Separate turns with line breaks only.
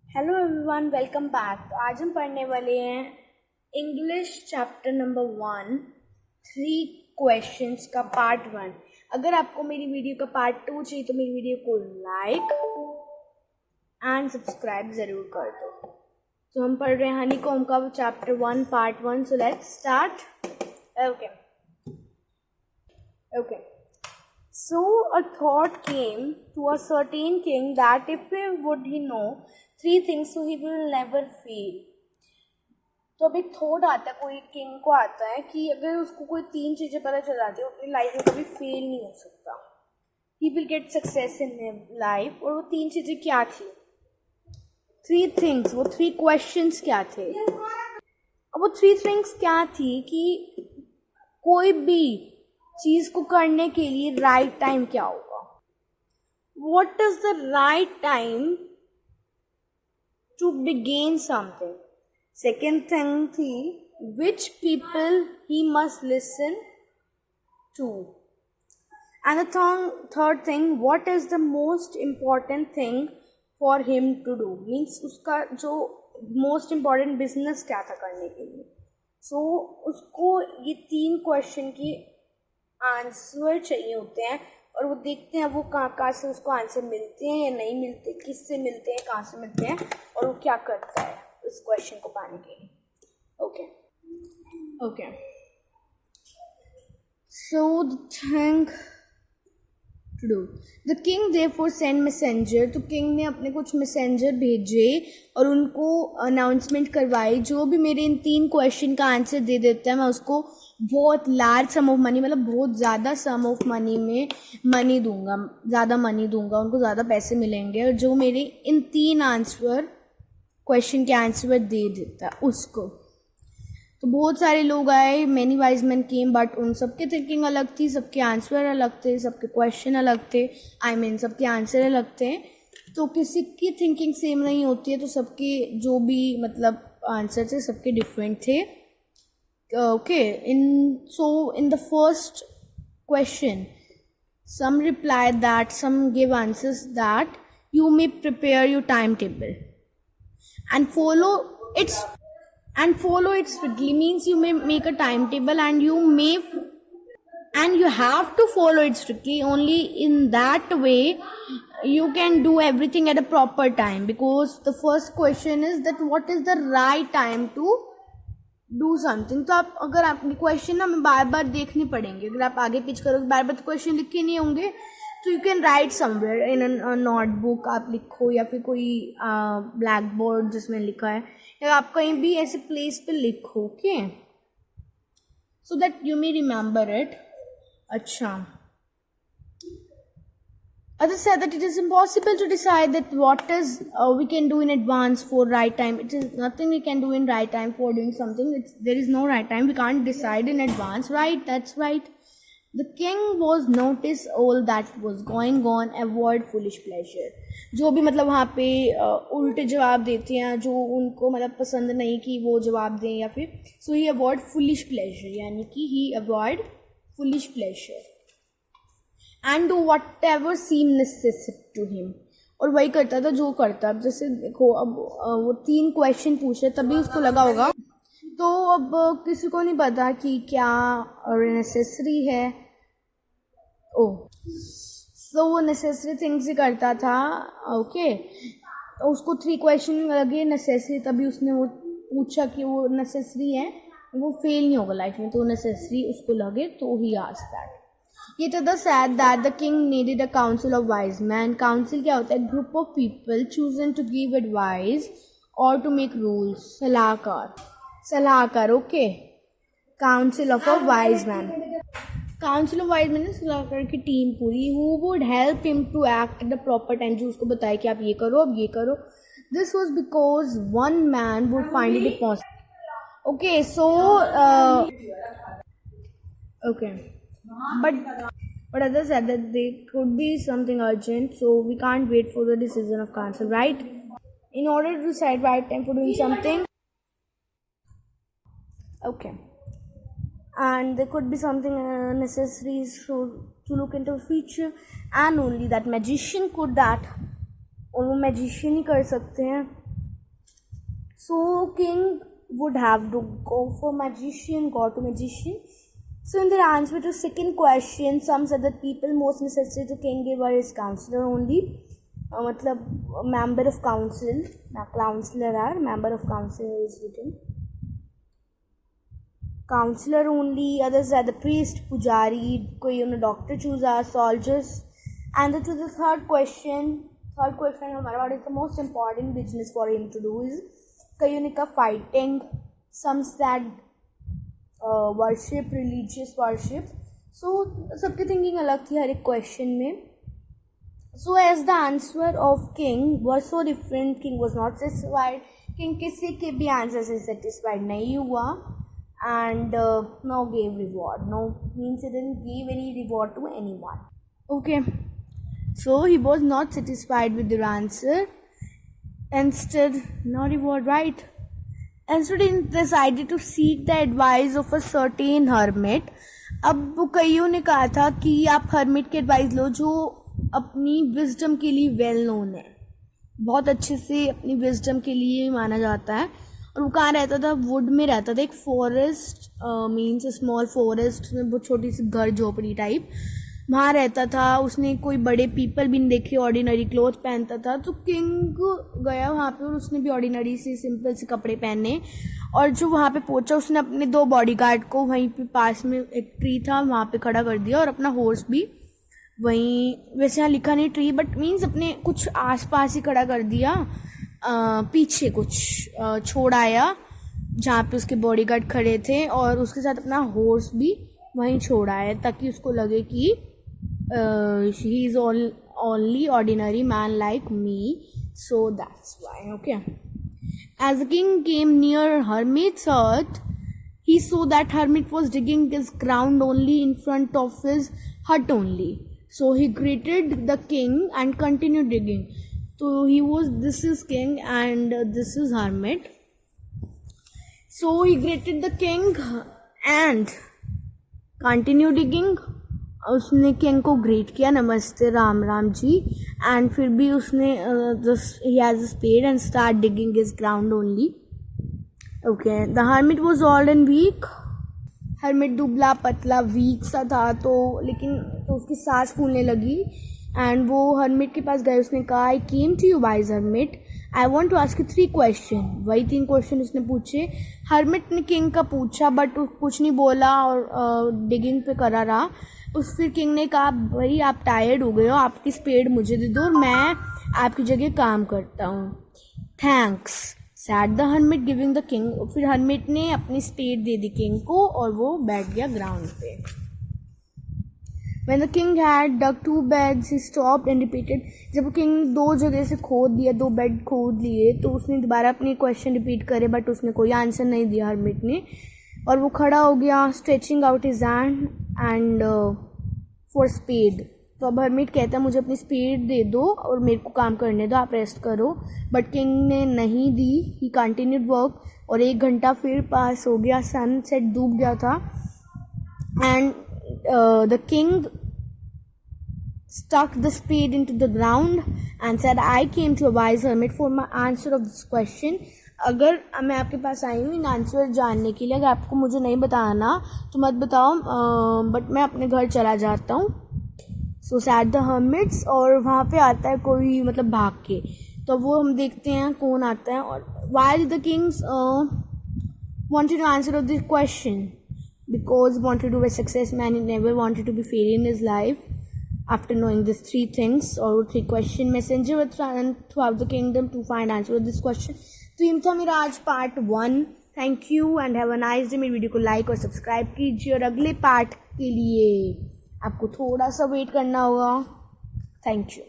Hello everyone, welcome back. तो आज हम पढ़ने वाले हैं इंग्लिश चैप्टर नंबर 1, 3 क्वेश्चंस का पार्ट 1। अगर आपको मेरी वीडियो का पार्ट 2 चाहिए तो मेरी वीडियो को लाइक एंड सब्सक्राइब ज़रूर कर दो। तो हम पढ़ रहे हैं हनीकॉम्ब का chapter 1 part 1। So let's start. Okay So a thought came to a certain king that if he would he know 3 things, so he will never fail. तो अब एक थॉट आता है, कोई किंग को आता है कि अगर उसको कोई 3 चीज़ें पता चल जाती है वो अपनी लाइफ में कभी फेल नहीं हो सकता। He will get success in life. और वो 3 चीज़ें क्या थी? 3 थिंग्स, वो 3 क्वेश्चंस क्या थे? अब वो 3 थिंग्स क्या थी कि कोई भी चीज़ को करने के लिए राइट टाइम क्या होगा? What is the right time to begin something? Second thing थी which people he must listen to. And third thing, what is the most important thing for him to do, means उसका जो most important business क्या था करने के लिए। सो उसको ये 3 क्वेश्चन की आंसर चाहिए होते हैं और वो देखते हैं वो कहाँ से उसको आंसर मिलते हैं या नहीं मिलते, किससे मिलते हैं, कहाँ से मिलते हैं, और वो क्या करता है इस क्वेश्चन को पाने के लिए। Okay so the thing to do, the king therefore send messenger. तो किंग ने अपने कुछ मैसेंजर भेजे और उनको अनाउंसमेंट करवाई, जो भी मेरे इन 3 क्वेश्चन का आंसर दे देता है मैं उसको बहुत लार्ज सम ऑफ मनी, मतलब बहुत ज़्यादा सम ऑफ मनी में मनी दूंगा, ज़्यादा मनी दूंगा, उनको ज़्यादा पैसे मिलेंगे। और जो मेरे इन 3 आंसर क्वेश्चन के आंसर दे देता है उसको। तो बहुत सारे लोग आए, many wise man came, but उन सबके थिंकिंग अलग थी, सबके आंसर अलग थे, सबके क्वेश्चन अलग थे, सबके आंसर अलग थे। तो किसी की थिंकिंग सेम नहीं होती है, तो सबके जो भी मतलब आंसर थे सबके डिफरेंट थे। In the first question, some replied that, some gave answers that you may prepare your timetable and follow its strictly, means you may make a timetable and you have to follow it strictly. Only in that way you can do everything at a proper time, because the first question is that what is the right time to do something. तो आप अगर आपके question ना हमें बार बार देखने पड़ेंगे, अगर आप आगे पिच करोगे बार बार तो क्वेश्चन लिखे नहीं होंगे। तो you can write somewhere in notebook, आप लिखो, या फिर कोई ब्लैक बोर्ड जिसमें लिखा है, या आप कहीं भी ऐसे प्लेस पे लिखो, okay, so that you may remember it. अच्छा, others said that it is impossible to decide that what is we can do in advance for right time. It is nothing we can do in right time for doing something. There is no right time. We can't decide in advance. Right, that's right. The king was notice all that was going on. Avoid foolish pleasure. जो भी मतलब वहाँ पे उल्टे जवाब देते हैं, जो उनको मतलब पसंद नहीं कि वो जवाब दें, या फिर so he avoid foolish pleasure, यानी कि he avoid foolish pleasure and do whatever seem necessary to him. और वही करता था जो करता। अब जैसे देखो, अब वो 3 क्वेश्चन पूछे तभी उसको लगा होगा, तो अब किसी को नहीं पता कि क्या नेसेसरी है। सो वो नेसेसरी थिंग्स ही करता था। ओके, तो उसको 3 क्वेश्चन लगे नेसेसरी, तभी उसने वो पूछा कि वो नेसेसरी है, वो फेल नहीं होगा लाइफ में, तो नेसेसरी उसको लगे, तो he asked that. Yet others said that the king needed a council of wise men. Council क्या होता है? Group of people chosen to give advice or to make rules. सलाहकार, okay. Council of a wise man. Council of wise men है सलाहकार की team पूरी, who would help him to act at the proper time, जो उसको बताए कि आप ये करो, अब ये करो. This was because one man would find it impossible. Okay, so okay. But others said that there could be something urgent, so we can't wait for the decision of council, right? In order to decide right time for doing something, okay, and there could be something necessary, so to look into the future, and only that magician could that, और वो magician ही कर सकते हैं। So king would have to go for magician, go to magician. So in their answer to second question, some said that people most necessary to king were his counselor only. मतलब member of council, counselor are member of council is written. Counselor only. Others are the priest, pujari, कोई उन्हें doctor choose, soldiers. And to the third question हमारा what is the most important business for him to do is कईयों ने कहा fighting, some said worship, religious worship. So सबकी thinking अलग थी हर एक question में. So as the answer of king was so different, king was not satisfied. King किसी के भी answer से satisfied नहीं हुआ and no gave reward. No means he didn't give any reward to anyone. Okay. So he was not satisfied with their answer. Instead, no reward, right? Instead, he decided to seek the advice of a certain hermit. अब कईयों ने कहा था कि आप hermit की advice लो जो अपनी wisdom के लिए well known है, बहुत अच्छे से अपनी wisdom के लिए माना जाता है. और वो कहाँ रहता था? वुड में रहता था, एक फॉरेस्ट मीन्स स्मॉल फॉरेस्ट में, बहुत छोटी सी घर झोपड़ी टाइप, वहाँ रहता था. उसने कोई बड़े पीपल भी नहीं देखे, ऑर्डिनरी क्लोथ पहनता था. तो किंग गया वहाँ पे और उसने भी ऑर्डिनरी से सिंपल से कपड़े पहने. और जो वहाँ पे पहुँचा उसने अपने 2 बॉडीगार्ड को वहीं पे पास में एक ट्री था वहाँ पे खड़ा कर दिया और अपना हॉर्स भी वहीं, वैसे यहाँ लिखा नहीं ट्री बट मीन्स अपने कुछ आसपास ही खड़ा कर दिया. पीछे कुछ छोड़ आया जहाँ पे उसके बॉडीगार्ड खड़े थे और उसके साथ अपना हॉर्स भी वहीं छोड़ आया ताकि उसको लगे कि he is only ordinary man like me. So that's why. Okay. As the king came near hermit's hut, he saw that hermit was digging his ground only in front of his hut only. So he greeted the king and continued digging. So this is king and this is hermit. So he greeted the king and continued digging. उसने king को greet किया, नमस्ते Ram Ram ji. And फिर भी उसने ही has a spade and start digging his ground only. Okay. The hermit was old and weak. Hermit दुबला पतला वीक सा था लेकिन उसकी सांस फूलने लगी. एंड वो हर्मिट के पास गए. उसने कहा I came to you wise hermit, I want to ask you 3 question. वही 3 क्वेश्चन उसने पूछे. हर्मिट ने किंग का पूछा बट कुछ नहीं बोला और डिगिंग पे करा रहा. फिर किंग ने कहा भाई आप टायर्ड हो गए हो, आपकी स्पेड मुझे दे दो और मैं आपकी जगह काम करता हूँ. Thanks sad the hermit giving the king. फिर हर्मिट ने अपनी स्पेड दे दी किंग को और वो बैठ गया ग्राउंड पे. When the king had dug 2 beds, he stopped and repeated. जब किंग 2 जगह से खोद दिया, 2 बेड खोद लिए तो उसने दोबारा अपनी क्वेश्चन रिपीट करे बट उसने कोई आंसर नहीं दिया हर्मिट ने. और वो खड़ा हो गया stretching out his hand and for spade. तो अब हर्मिट कहता है मुझे अपनी स्पेड दे दो और मेरे को काम करने दो, आप रेस्ट करो. बट किंग ने नहीं दी. ही कंटिन्यूड वर्क और 1 घंटा फिर पास हो गया. सनसेट डूब गया था and the king stuck the spade into the ground and said I came to advise hermit for my answer of this question. अगर मैं आपके पास आई हूँ इन आंसर जानने के लिए, अगर आपको मुझे नहीं बताना तो मत बताओ बट मैं अपने घर चला जाता हूँ. So sad the hermits. और वहाँ पे आता है कोई मतलब भाग के, तो वो हम देखते हैं कौन आता है. और while the kings wanted to answer of this question because he wanted to be a success man, he never wanted to be failure in his life. After knowing these 3 things or 3 question, messenger was sent throughout the kingdom to find answer to this question. तो ये था मेरा आज part 1. Thank you and have a nice day. मेरी video को like और subscribe कीजिए और अगले पार्ट के लिए आपको थोड़ा सा वेट करना होगा. Thank you.